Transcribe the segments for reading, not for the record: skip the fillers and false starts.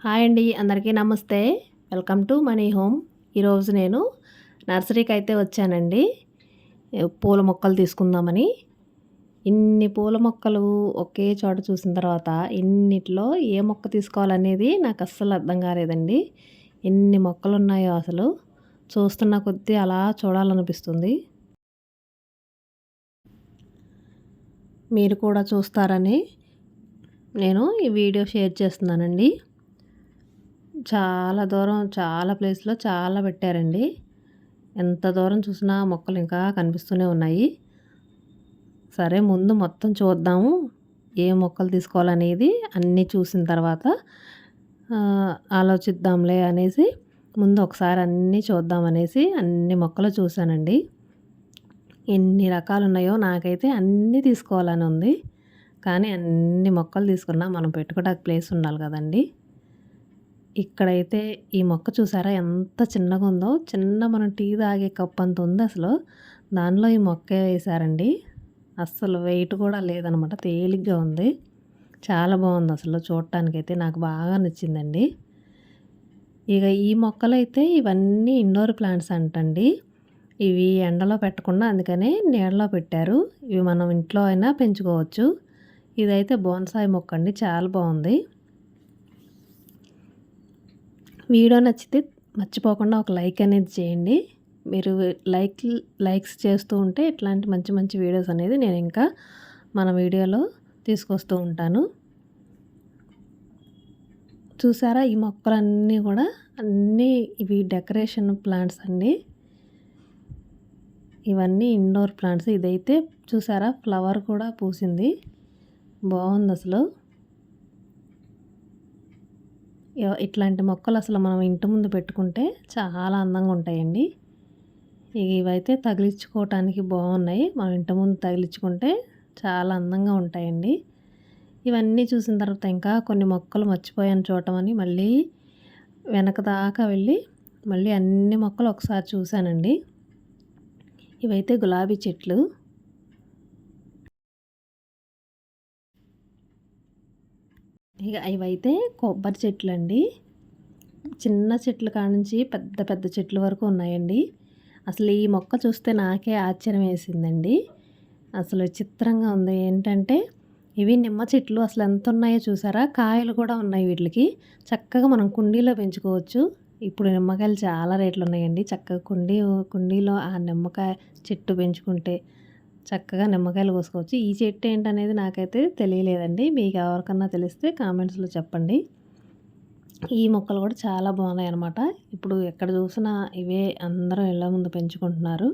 Hi అండి, అందరికీ నమస్తే. Welcome to money home. ఈరోజు నేను నర్సరీకి అయితే వచ్చానండి. పూల మొక్కలు తీసుకుందామని. ఇన్ని పూల మొక్కలు ఒకే చోట చూసిన తర్వాత ఇన్నిట్లో ఏ మొక్క తీసుకోవాలనేది నాకు అస్సలు అర్థం కాలేదండి. ఎన్ని మొక్కలు ఉన్నాయో అసలు చూస్తున్న కొద్దీ అలా చూడాలనిపిస్తుంది. మీరు కూడా చూస్తారని నేను ఈ వీడియో షేర్ చేస్తున్నానండి. చాలా దూరం, చాలా ప్లేస్‌లో చాలా పెట్టారండి. ఎంత దూరం చూసినా మొక్కలు ఇంకా కనిపిస్తూనే ఉన్నాయి. సరే, ముందు మొత్తం చూద్దాము. ఏ మొక్కలు తీసుకోవాలనేది అన్నీ చూసిన తర్వాత ఆలోచిద్దాంలే అనేసి ముందు ఒకసారి అన్నీ చూద్దామనేసి అన్ని మొక్కలు చూశానండి. ఎన్ని రకాలు ఉన్నాయో నాకైతే అన్నీ తీసుకోవాలని ఉంది. కానీ అన్ని మొక్కలు తీసుకున్నా మనం పెట్టుకోవడానికి ప్లేస్ ఉండాలి కదండీ. ఇక్కడైతే ఈ మొక్క చూసారా ఎంత చిన్నగా ఉందో. చిన్న మనం టీ తాగే కప్ అంత ఉంది అసలు. దానిలో ఈ మొక్క వేసారండి. అస్సలు వెయిట్ కూడా లేదనమాట, తేలిగ్గా ఉంది. చాలా బాగుంది అసలు చూడటానికైతే, నాకు బాగా నచ్చిందండి. ఇక ఈ మొక్కలైతే ఇవన్నీ ఇండోర్ ప్లాంట్స్ అంటండి. ఇవి ఎండలో పెట్టకుండా అందుకనే నీడలో పెట్టారు. ఇవి మనం ఇంట్లో అయినా పెంచుకోవచ్చు. ఇదైతే బోన్సాయి మొక్క అండి, చాలా బాగుంది. వీడియో నచ్చితే మర్చిపోకుండా ఒక లైక్ అనేది చేయండి. మీరు లైక్స్ చేస్తూ ఉంటే ఇట్లాంటి మంచి మంచి వీడియోస్ అనేది నేను ఇంకా మన వీడియోలో తీసుకొస్తూ ఉంటాను. చూసారా, ఈ మొక్కలన్నీ కూడా అన్నీ ఇవి డెకరేషన్ ప్లాంట్స్ అండి. ఇవన్నీ ఇండోర్ ప్లాంట్స్. ఇదైతే చూసారా, ఫ్లవర్ కూడా పూసింది. బాగుంది అసలు. ఇట్లాంటి మొక్కలు అసలు మనం ఇంటి ముందు పెట్టుకుంటే చాలా అందంగా ఉంటాయండి. ఇవైతే తగిలించుకోవటానికి బాగున్నాయి. మనం ఇంటి ముందు తగిలించుకుంటే చాలా అందంగా ఉంటాయండి. ఇవన్నీ చూసిన తర్వాత ఇంకా కొన్ని మొక్కలు మర్చిపోయాను చూడటమని మళ్ళీ వెనక దాకా వెళ్ళి మళ్ళీ అన్ని మొక్కలు ఒకసారి చూశానండి. ఇవైతే గులాబీ చెట్లు. ఇక ఇవైతే కొబ్బరి చెట్లు అండి. చిన్న చెట్ల కాడ నుంచి పెద్ద పెద్ద చెట్ల వరకు ఉన్నాయండి. అసలు ఈ మొక్క చూస్తే నాకే ఆశ్చర్యం వేసిందండి. అసలు చిత్రంగా ఉంది. ఏంటంటే ఇవి నిమ్మ చెట్లు. అసలు ఎంత ఉన్నాయో చూసారా, కాయలు కూడా ఉన్నాయి వీటికి. చక్కగా మనం కుండీలో పెంచుకోవచ్చు. ఇప్పుడు నిమ్మకాయలు చాలా రేట్లు ఉన్నాయండి. చక్కగా కుండీలో ఆ నిమ్మకాయ చెట్టు పెంచుకుంటే చక్కగా నిమ్మకాయలు కోసుకోవచ్చు. ఈ చెట్టు ఏంటనేది నాకైతే తెలియలేదండి. మీకు ఎవరికన్నా తెలిస్తే కామెంట్స్లో చెప్పండి. ఈ మొక్కలు కూడా చాలా బాగున్నాయి అన్నమాట. ఇప్పుడు ఎక్కడ చూసినా ఇవే అందరూ ఇళ్ళ ముందు పెంచుకుంటున్నారు.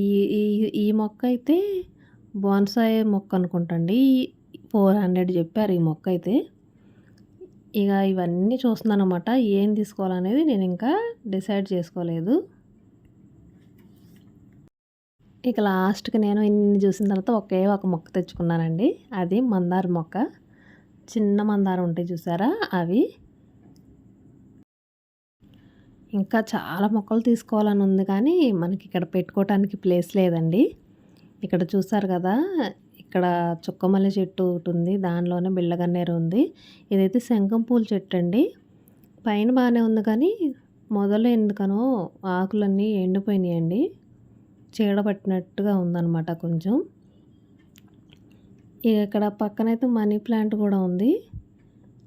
ఈ ఈ ఈ మొక్క అయితే బోన్సాయి మొక్క అనుకుంటండి. 400 చెప్పారు ఈ మొక్క అయితే. ఇక ఇవన్నీ చూస్తున్నాను అన్నమాట. ఏం తీసుకోవాలనేది నేను ఇంకా డిసైడ్ చేసుకోలేదు. ఇక లాస్ట్కి నేను ఇన్ని చూసిన తర్వాత ఒకే ఒక మొక్క తెచ్చుకున్నానండి. అది మందార మొక్క. చిన్న మందారం ఉంటాయి చూసారా, అవి. ఇంకా చాలా మొక్కలు తీసుకోవాలని ఉంది కానీ మనకి ఇక్కడ పెట్టుకోవటానికి ప్లేస్ లేదండి. ఇక్కడ చూసారు కదా, ఇక్కడ చుక్కమల్లి చెట్టు ఒకటి ఉంది. దానిలోనే బిళ్ళగన్నేరు ఉంది. ఇదైతే శంఖం పూల చెట్టు అండి. పైన బాగానే ఉంది కానీ మొదలు ఎందుకనో ఆకులన్నీ ఎండిపోయినాయండి. చీడ పట్టినట్టుగా ఉందన్నమాట కొంచెం. ఇక్కడ పక్కనైతే మనీ ప్లాంట్ కూడా ఉంది.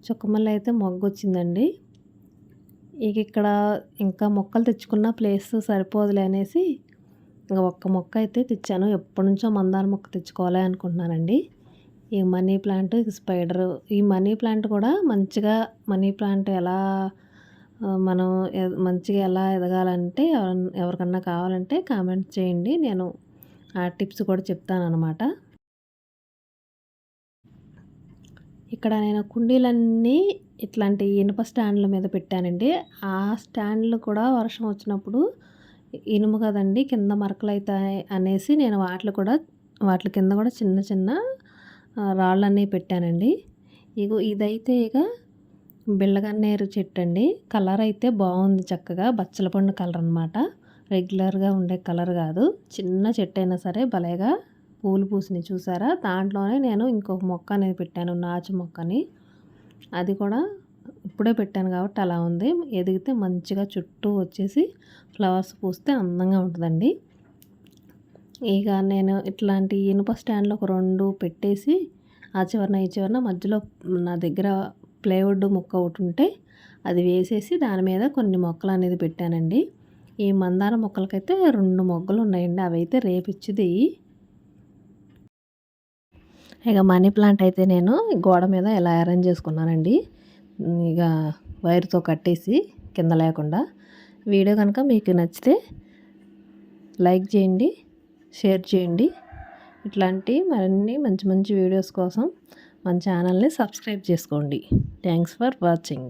చుక్కమల్లి అయితే మొగ్గ వచ్చిందండి. ఇక్కడ ఇంకా మొక్కలు తెచ్చుకున్న ప్లేస్ సరిపోదులే అనేసి ఇంకా ఒక్క మొక్క అయితే తెచ్చాను. ఎప్పటి నుంచో మందార మొక్క తెచ్చుకోవాలి అనుకుంటున్నానండి. ఈ మనీ ప్లాంట్, స్పైడర్. ఈ మనీ ప్లాంట్ కూడా మంచిగా, మనీ ప్లాంట్ ఎలా మనం మంచిగా ఎలా ఎదగాలంటే ఎవరికన్నా కావాలంటే కామెంట్ చేయండి. నేను ఆ టిప్స్ కూడా చెప్తానన్నమాట. ఇక్కడ నేను కుండీలన్నీ ఇట్లాంటి ఇనుప స్టాండ్ల మీద పెట్టానండి. ఆ స్టాండ్లు కూడా వర్షం వచ్చినప్పుడు ఇనుము కదండి, కింద మరకలు అవుతాయి అనేసి నేను వాటి కింద కూడా చిన్న చిన్న రాళ్ళన్నీ పెట్టానండి. ఇదైతే ఇక బిళ్ళగన్నేరు చెట్టు అండి. కలర్ అయితే బాగుంది, చక్కగా బచ్చల పండు కలర్ అనమాట. రెగ్యులర్గా ఉండే కలర్ కాదు. చిన్న చెట్టు అయినా సరే భలేగా పూలు పూసినాయి చూసారా. దాంట్లోనే నేను ఇంకొక మొక్క అనేది పెట్టాను, నాచు మొక్కని. అది కూడా ఇప్పుడే పెట్టాను కాబట్టి అలా ఉంది. ఎదిగితే మంచిగా చుట్టూ వచ్చేసి ఫ్లవర్స్ పూస్తే అందంగా ఉంటుందండి. ఇక నేను ఇట్లాంటి ఇనుప స్టాండ్లో ఒక 2 పెట్టేసి ఆ చివరన ఈ చివరన మధ్యలో నా దగ్గర ప్లైవుడ్ ముక్క ఒకటి ఉంటే అది వేసేసి దాని మీద కొన్ని మొక్కలు అనేది పెట్టానండి. ఈ మందార మొక్కలకైతే 2 మొగ్గలు ఉన్నాయండి. అవైతే రేపిచ్చిది. ఇక మనీ ప్లాంట్ అయితే నేను గోడ మీద ఇలా అరేంజ్ చేసుకున్నానండి. ఇక వైర్తో కట్టేసి కింద లేకుండా. వీడియో కనుక మీకు నచ్చితే లైక్ చేయండి, షేర్ చేయండి. ఇట్లాంటి మరిన్ని మంచి మంచి వీడియోస్ కోసం మన ఛానల్ని సబ్స్క్రైబ్ చేసుకోండి. Thanks for watching.